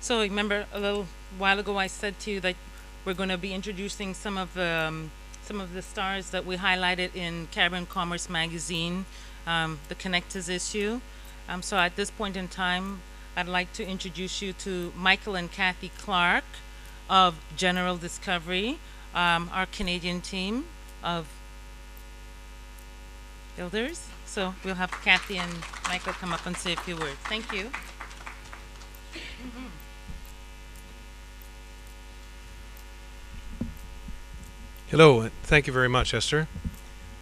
So remember a little while ago I said to you that we're going to be introducing some of the stars that we highlighted in Caribbean Commerce magazine, the Connectors issue. So at this point in time, I'd like to introduce you to Michael and Cathy Clarke of General Discovery, our Canadian team of builders. So we'll have Cathy and Michael come up and say a few words. Thank you. Hello, thank you very much, Esther.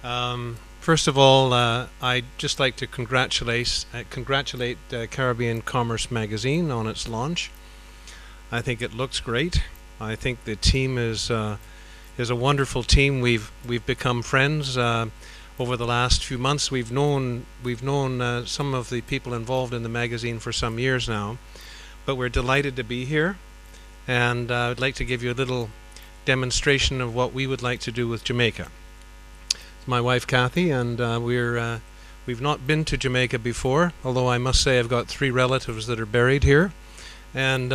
First of all, I'd just like to congratulate Caribbean Commerce Magazine on its launch. I think it looks great. I think the team is a wonderful team. We've become friends over the last few months. We've known some of the people involved in the magazine for some years now, but we're delighted to be here, and I'd like to give you a little demonstration of what we would like to do with Jamaica. It's my wife Cathy, and we've not been to Jamaica before, although I must say I've got 3 relatives that are buried here, and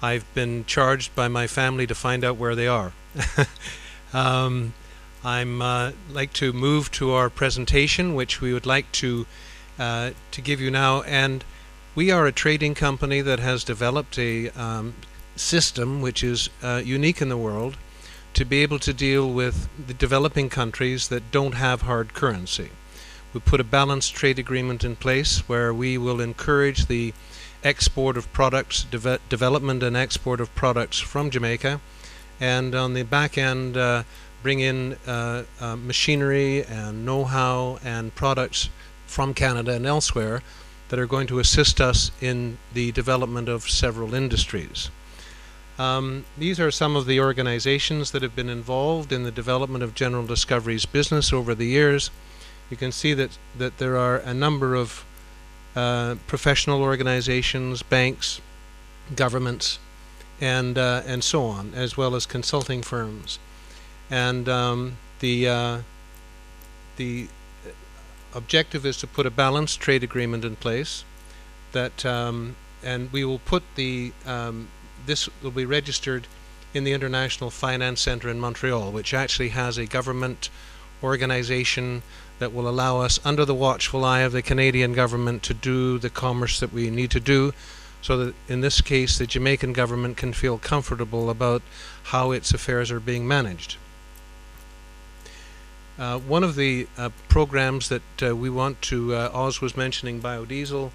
I've been charged by my family to find out where they are. I'm like to move to our presentation, which we would like to give you now. And we are a trading company that has developed a system which is unique in the world to be able to deal with the developing countries that don't have hard currency. We put a balanced trade agreement in place where we will encourage the export of products, development and export of products from Jamaica, and on the back end bring in machinery and know-how and products from Canada and elsewhere that are going to assist us in the development of several industries. These are some of the organizations that have been involved in the development of General Discovery's business over the years. You can see that there are a number of professional organizations, banks, governments, and so on, as well as consulting firms. And the objective is to put a balanced trade agreement in place that, and we will put this will be registered in the International Finance Centre in Montreal, which actually has a government organization that will allow us, under the watchful eye of the Canadian government, to do the commerce that we need to do, so that in this case the Jamaican government can feel comfortable about how its affairs are being managed. One of the programs that we want to, Oz was mentioning biodiesel,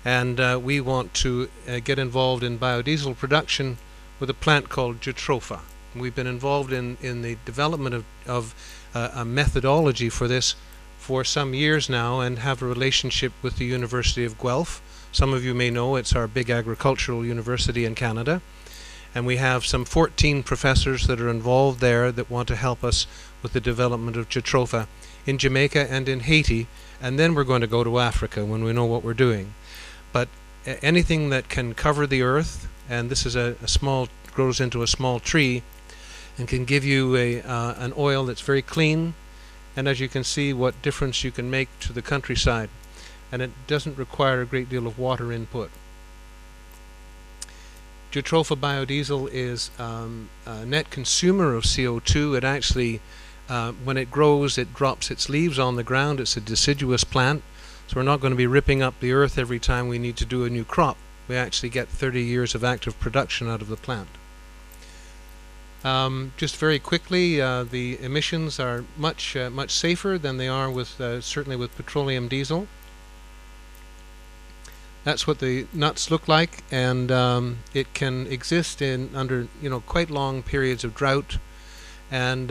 and we want to get involved in biodiesel production with a plant called Jatropha. We've been involved in the development of a methodology for this for some years now, and have a relationship with the University of Guelph. Some of you may know it's our big agricultural university in Canada, and we have some 14 professors that are involved there that want to help us with the development of Jatropha in Jamaica and in Haiti, and then we're going to go to Africa when we know what we're doing. But anything that can cover the earth, and this is a small, grows into a small tree, and can give you an oil that's very clean, and as you can see what difference you can make to the countryside, and it doesn't require a great deal of water input. Jatropha biodiesel is a net consumer of CO2. It actually, when it grows, it drops its leaves on the ground. It's a deciduous plant, so we're not going to be ripping up the earth every time we need to do a new crop. We actually get 30 years of active production out of the plant. Just very quickly, the emissions are much safer than they are with certainly with petroleum diesel. That's what the nuts look like, and it can exist under quite long periods of drought, and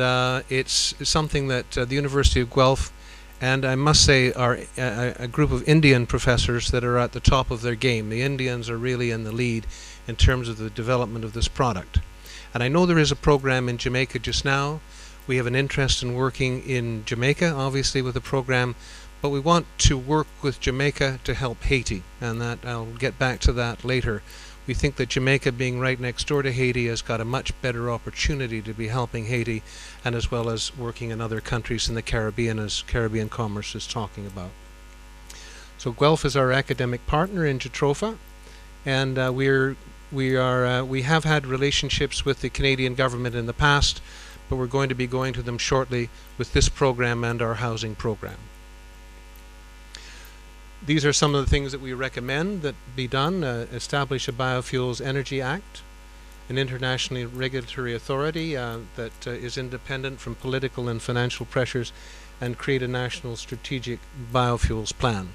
it's something that the University of Guelph, and I must say are a group of Indian professors that are at the top of their game. The Indians are really in the lead in terms of the development of this product. And I know there is a program in Jamaica just now. We have an interest in working in Jamaica, obviously, with a program, but we want to work with Jamaica to help Haiti, and that I'll get back to that later. We think that Jamaica, being right next door to Haiti, has got a much better opportunity to be helping Haiti, and as well as working in other countries in the Caribbean, as Caribbean Commerce is talking about. So Guelph is our academic partner in Jatropha, and we're we have had relationships with the Canadian government in the past, but we're going to be going to them shortly with this program and our housing program. These are some of the things that we recommend that be done. Establish a Biofuels Energy Act, an internationally regulatory authority that is independent from political and financial pressures, and create a national strategic biofuels plan.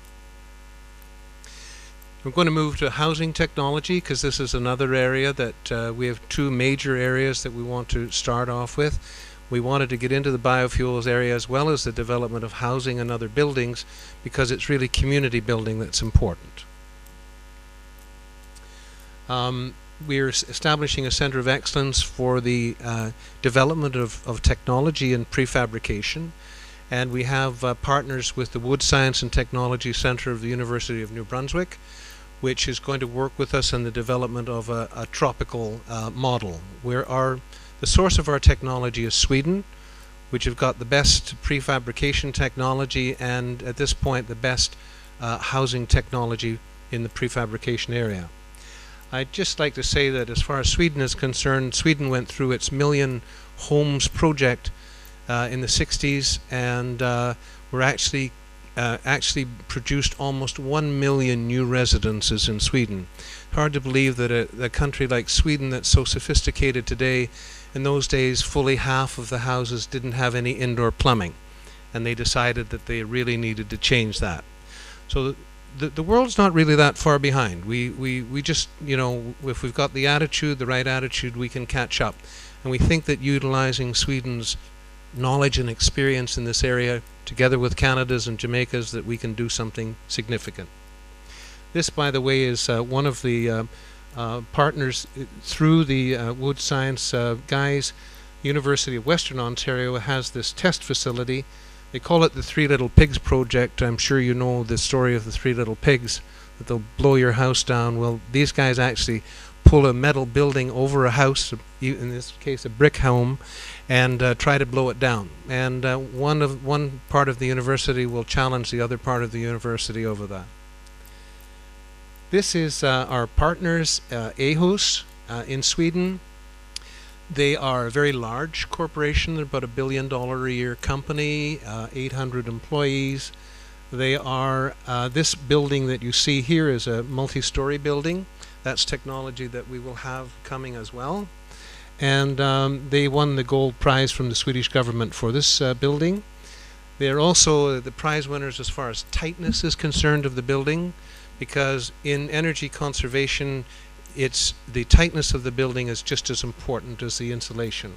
We're going to move to housing technology, because this is another area that we have two major areas that we want to start off with. We wanted to get into the biofuels area as well as the development of housing and other buildings, because it's really community building that's important. We're establishing a center of excellence for the development of technology and prefabrication, and we have partners with the Wood Science and Technology Center of the University of New Brunswick, which is going to work with us in the development of a tropical model, where the source of our technology is Sweden, which have got the best prefabrication technology and at this point the best housing technology in the prefabrication area. I'd just like to say that as far as Sweden is concerned, Sweden went through its Million Homes project in the 60s, and we're actually produced almost 1 million new residences in Sweden. Hard to believe that a country like Sweden that's so sophisticated today, in those days fully half of the houses didn't have any indoor plumbing, and they decided that they really needed to change that. So the world's not really that far behind. We just, you know, if we've got the attitude, the right attitude, we can catch up. And we think that utilizing Sweden's knowledge and experience in this area, together with Canada's and Jamaica's, that we can do something significant. This, by the way, is one of the partners through the Wood Science guys. University of Western Ontario has this test facility. They call it the Three Little Pigs project. I'm sure you know the story of the Three Little Pigs, that they'll blow your house down. Well, these guys actually pull a metal building over a house, in this case a brick home, and try to blow it down. And one part of the university will challenge the other part of the university over that. This is our partners, Ahos, in Sweden. They are a very large corporation. They're about $1 billion a year company, 800 employees. They are, this building that you see here is a multi-story building. That's technology that we will have coming as well. And they won the gold prize from the Swedish government for this building. They're also the prize winners as far as tightness is concerned of the building, because in energy conservation, it's the tightness of the building is just as important as the insulation.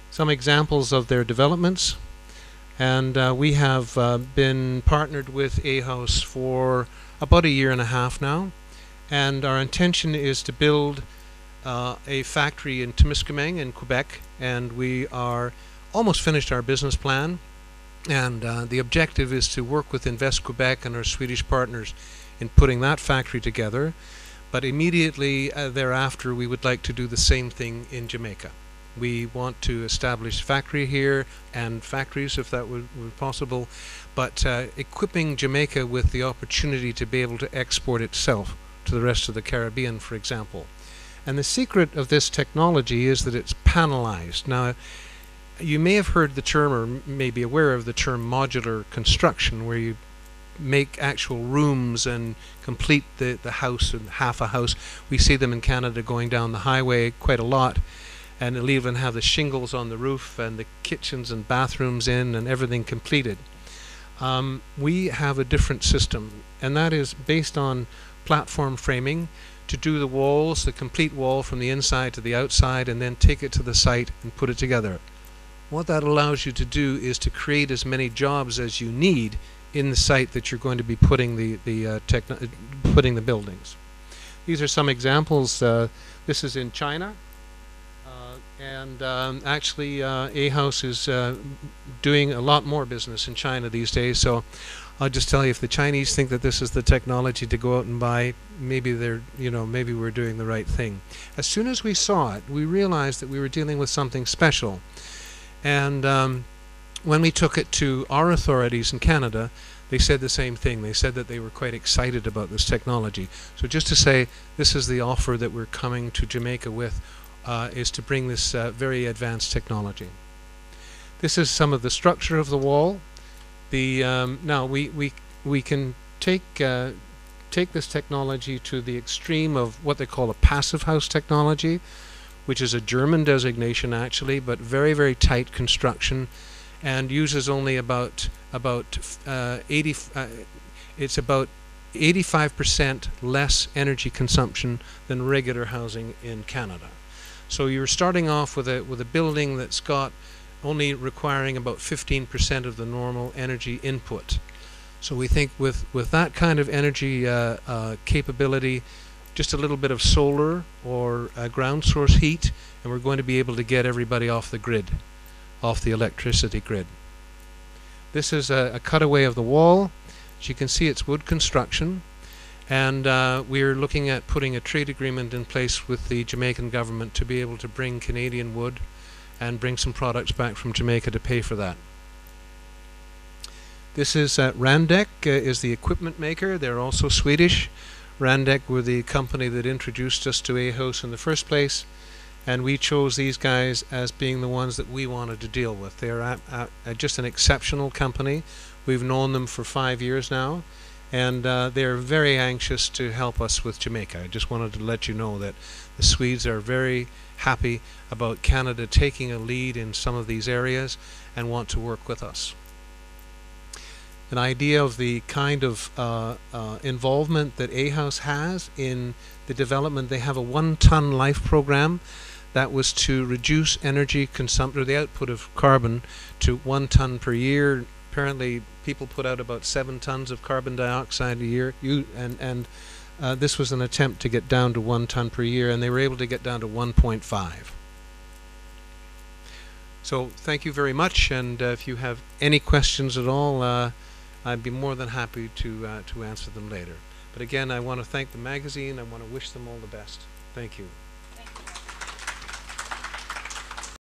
Some examples of their developments, and we have been partnered with Ahos for about 1.5 years now, and our intention is to build a factory in Témiscamingue in Quebec, and we are almost finished our business plan, and the objective is to work with Invest Quebec and our Swedish partners in putting that factory together. But immediately thereafter, we would like to do the same thing in Jamaica. We want to establish factory here and factories if that were possible, but equipping Jamaica with the opportunity to be able to export itself to the rest of the Caribbean, for example. And the secret of this technology is that it's panelized. Now, you may have heard the term, or may be aware of the term, modular construction, where you make actual rooms and complete the house and half a house. We see them in Canada going down the highway quite a lot, and it'll even have the shingles on the roof and the kitchens and bathrooms in and everything completed. We have a different system, and that is based on platform framing, to do the walls, the complete wall from the inside to the outside, and then take it to the site and put it together. What that allows you to do is to create as many jobs as you need in the site that you're going to be putting the buildings. These are some examples. This is in China, and actually Ahos is doing a lot more business in China these days. So I'll just tell you, if the Chinese think that this is the technology to go out and buy, maybe they're, maybe we're doing the right thing. As soon as we saw it, we realized that we were dealing with something special, and when we took it to our authorities in Canada, they said the same thing. They said that they were quite excited about this technology. So just to say, this is the offer that we're coming to Jamaica with, is to bring this very advanced technology. This is some of the structure of the wall. Now we can take this technology to the extreme of what they call a passive house technology, which is a German designation actually, but very, very tight construction, and uses only about 85% less energy consumption than regular housing in Canada. So you're starting off with a building that's got only requiring about 15% of the normal energy input. So we think with that kind of energy capability, just a little bit of solar or ground source heat, and we're going to be able to get everybody off the grid, off the electricity grid. This is a cutaway of the wall. As you can see, it's wood construction, and we're looking at putting a trade agreement in place with the Jamaican government to be able to bring Canadian wood and bring some products back from Jamaica to pay for that. This is Randek, is the equipment maker. They're also Swedish. Randek were the company that introduced us to A-House in the first place, and we chose these guys as being the ones that we wanted to deal with. They're just an exceptional company. We've known them for 5 years now, and they're very anxious to help us with Jamaica. I just wanted to let you know that the Swedes are very happy about Canada taking a lead in some of these areas and want to work with us. An idea of the kind of involvement that A-House has in the development. They have a 1-ton life program that was to reduce energy consumption, or the output of carbon, to 1 ton per year. Apparently people put out about 7 tons of carbon dioxide a year, and this was an attempt to get down to 1 ton per year, and they were able to get down to 1.5. So thank you very much, and if you have any questions at all, I'd be more than happy to answer them later. But again, I want to thank the magazine. I want to wish them all the best. Thank you.